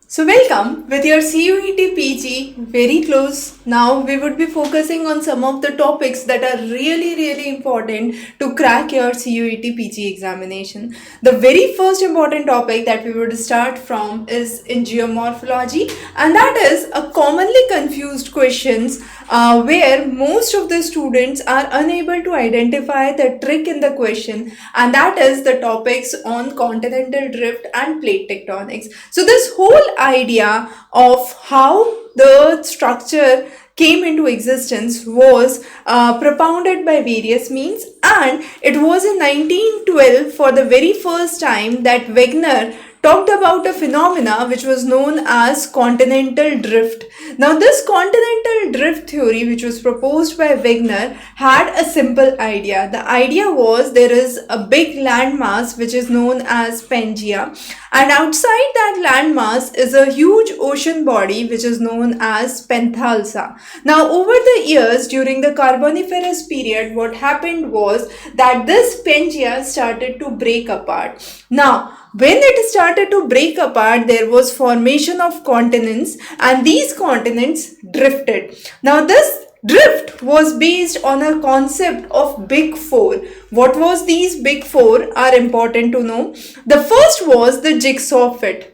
So welcome with your CUET PG very close. Now we would be focusing on some of the topics that are really important to crack your CUET PG examination. The very first important topic that we would start from is in geomorphology, and that is a commonly confused questions where most of the students are unable to identify the trick in the question, and that is the topics on continental drift and plate tectonics. So this whole idea of how the structure came into existence was propounded by various means, and it was in 1912 for the very first time that Wegener talked about a phenomena which was known as continental drift. Now, this continental drift theory, which was proposed by Wegener, had a simple idea. The idea was there is a big landmass which is known as Pangaea, and outside that landmass is a huge ocean body which is known as Panthalassa. Now, over the years during the Carboniferous period, what happened was that this Pangaea started to break apart. Now, when it started to break apart, there was formation of continents, and these continents drifted. Now, this drift was based on a concept of big four. What was these big four are important to know. The first was the jigsaw fit.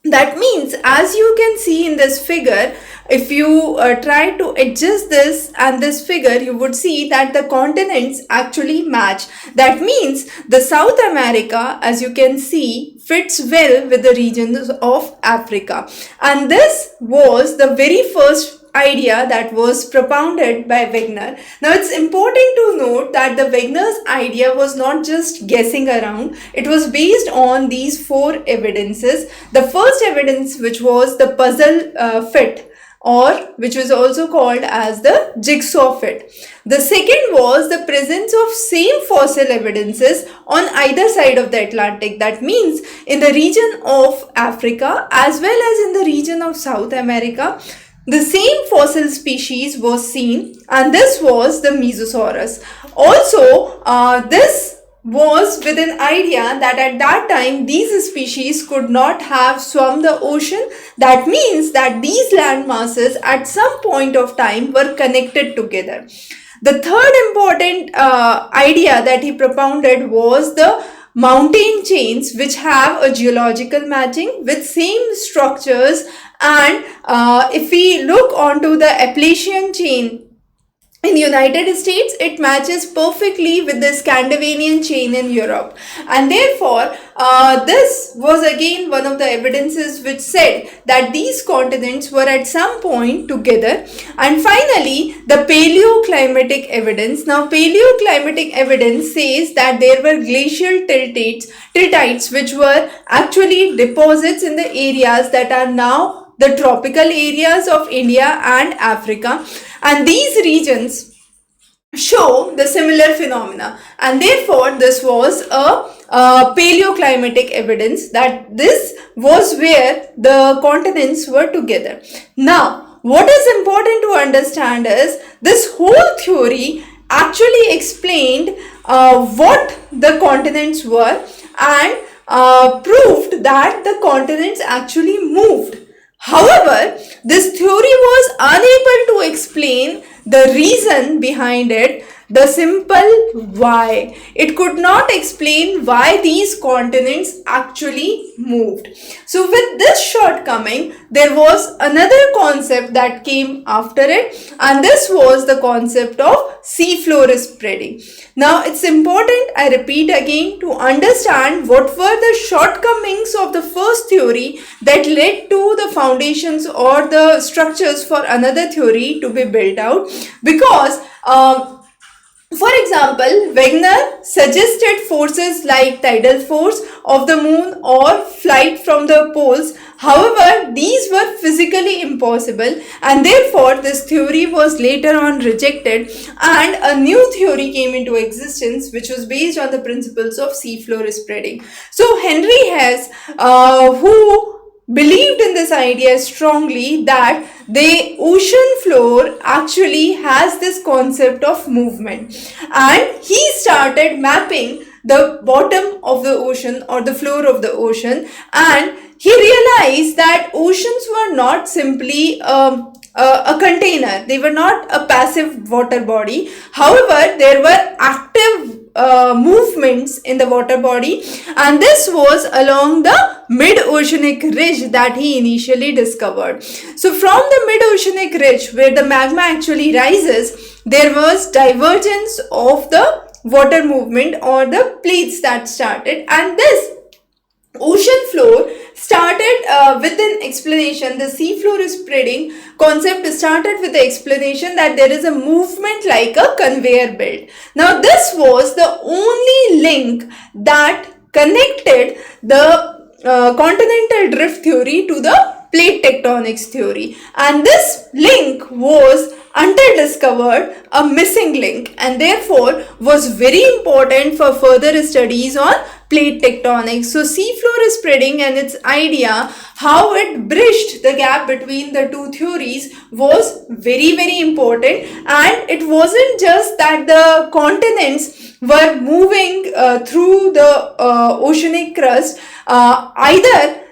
That means, as you can see in this figure, if you try to adjust this and this figure, you would see that the continents actually match. That means the South America, as you can see, fits well with the regions of Africa. And this was the very first idea that was propounded by Wegener. Now, it's important to note that the Wegener's idea was not just guessing around. It was based on these four evidences. The first evidence, which was the puzzle fit, or which was also called as the jigsaw fit. The second was the presence of same fossil evidences on either side of the Atlantic. That means in the region of Africa as well as in the region of South America, the same fossil species was seen, and this was the Mesosaurus. Also, this was with an idea that at that time these species could not have swum the ocean. That means that these land masses at some point of time were connected together. The third important idea that he propounded was the mountain chains, which have a geological matching with same structures. And if we look onto the Appalachian chain in the United States, it matches perfectly with the Scandinavian chain in Europe, and therefore this was again one of the evidences which said that these continents were at some point together. And finally, the paleoclimatic evidence. Now, paleoclimatic evidence says that there were glacial tiltites which were actually deposits in the areas that are now the tropical areas of India and Africa, and these regions show the similar phenomena, and therefore this was a paleoclimatic evidence that this was where the continents were together. Now, what is important to understand is this whole theory actually explained what the continents were, and proved that the continents actually moved. However, this theory was unable to explain the reason behind it, the simple why. It could not explain why these continents actually moved. So with this shortcoming, there was another concept that came after it, and this was the concept of seafloor spreading. Now, it's important, I repeat again, to understand what were the shortcomings of the first theory that led to the foundations or the structures for another theory to be built out. Because for example, Wegener suggested forces like tidal force of the moon or flight from the poles. However, these were physically impossible, and therefore this theory was later on rejected, and a new theory came into existence which was based on the principles of seafloor spreading. So Henry Hess, who believed in this idea strongly, that the ocean floor actually has this concept of movement, and he started mapping the bottom of the ocean or the floor of the ocean, and he realized that oceans were not simply a container. They were not a passive water body. However, there were active movements in the water body, and this was along the mid-oceanic ridge that he initially discovered. So from the mid-oceanic ridge where the magma actually rises, there was divergence of the water movement or the plates that started, and this ocean floor started with an explanation. The sea floor is spreading concept started with the explanation that there is a movement like a conveyor belt. Now this was the only link that connected the continental drift theory to the plate tectonics theory, and this link was until discovered a missing link, and therefore was very important for further studies on plate tectonics. So seafloor spreading and its idea how it bridged the gap between the two theories was very important, and it wasn't just that the continents were moving through the oceanic crust, either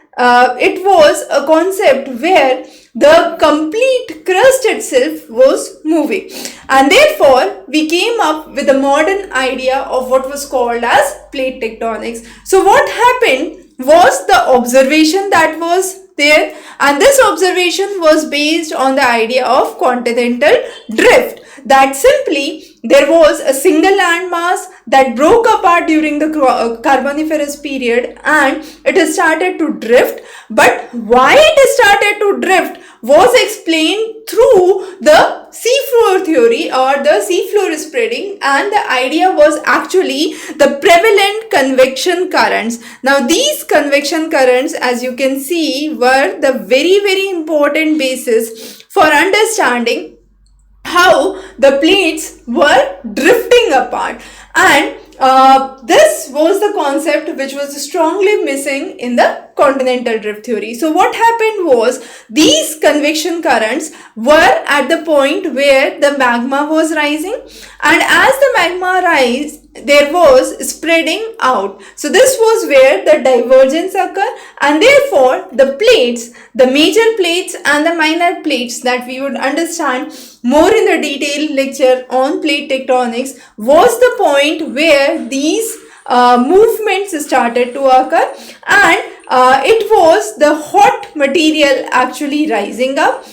it was a concept where the complete crust itself was moving, and therefore we came up with a modern idea of what was called as plate tectonics. So what happened was the observation that was there, and this observation was based on the idea of continental drift, that simply there was a single landmass that broke apart during the Carboniferous period and it started to drift. But why it started to drift was explained through the seafloor theory or the seafloor spreading, and the idea was actually the prevalent convection currents. Now these convection currents, as you can see, were the very important basis for understanding how the plates were drifting apart, and this was the concept which was strongly missing in the continental drift theory. So what happened was these convection currents were at the point where the magma was rising, and as the magma rise, there was spreading out. So this was where the divergence occurred, and therefore the plates, the major plates and the minor plates that we would understand more in the detailed lecture on plate tectonics, was the point where these movements started to occur, and it was the hot material actually rising up,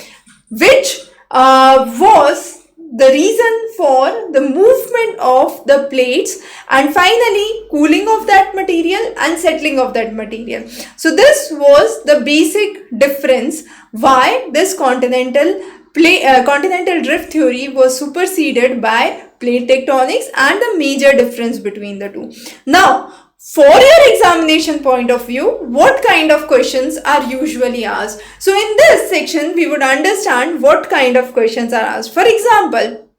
which was the reason for the movement of the plates and finally cooling of that material and settling of that material. So this was the basic difference why this continental drift theory was superseded by plate tectonics, and the major difference between the two. Now, for your examination point of view, what kind of questions are usually asked? So in this section, we would understand what kind of questions are asked. For example,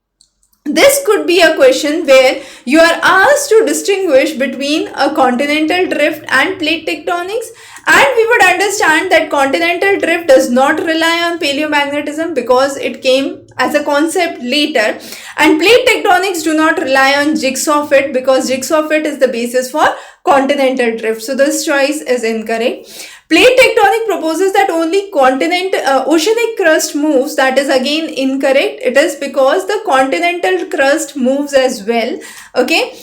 this could be a question where you are asked to distinguish between a continental drift and plate tectonics, and we would understand that continental drift does not rely on paleomagnetism because it came as a concept later, and plate tectonics do not rely on jigsaw fit because jigsaw fit is the basis for continental drift. So this choice is incorrect. Plate tectonic proposes that only oceanic crust moves. That is again incorrect. It is because the continental crust moves as well. Okay.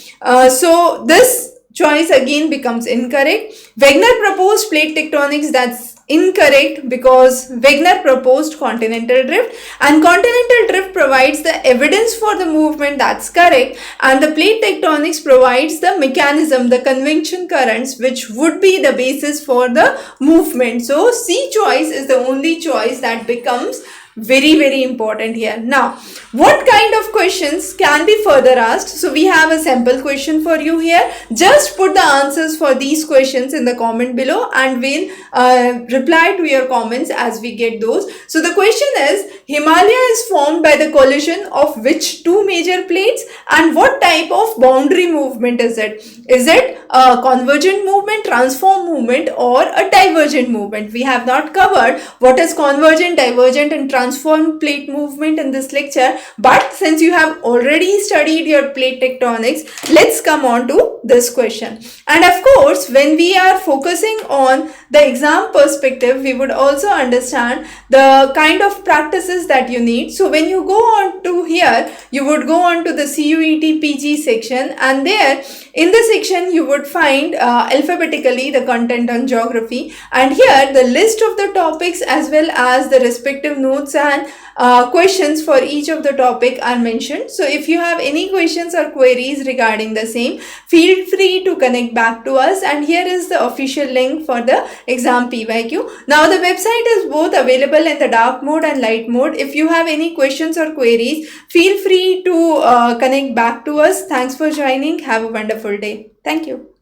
So this choice again becomes incorrect. Wegener proposed plate tectonics. That's incorrect because Wegener proposed continental drift, and continental drift provides the evidence for the movement. That's correct, and the plate tectonics provides the mechanism, the convection currents, which would be the basis for the movement. So C choice is the only choice that becomes very important here. Now, what kind of questions can be further asked? So we have a sample question for you here. Just put the answers for these questions in the comment below, and we'll reply to your comments as we get those. So the question is, Himalaya is formed by the collision of which two major plates, and what type of boundary movement is it? Is it a convergent movement, transform movement, or a divergent movement? We have not covered what is convergent, divergent and transform plate movement in this lecture, but since you have already studied your plate tectonics, let's come on to this question. And of course, when we are focusing on the exam perspective, we would also understand the kind of practices that you need. So when you go on to here, you would go on to the CUET PG section, and there in the section you would find alphabetically the content on geography, and here the list of the topics as well as the respective notes and questions for each of the topic are mentioned. So if you have any questions or queries regarding the same, feel free to connect back to us, and here is the official link for the exam PYQ. Now the website is both available in the dark mode and light mode. If you have any questions or queries, feel free to connect back to us. Thanks for joining. Have a wonderful day. Thank you.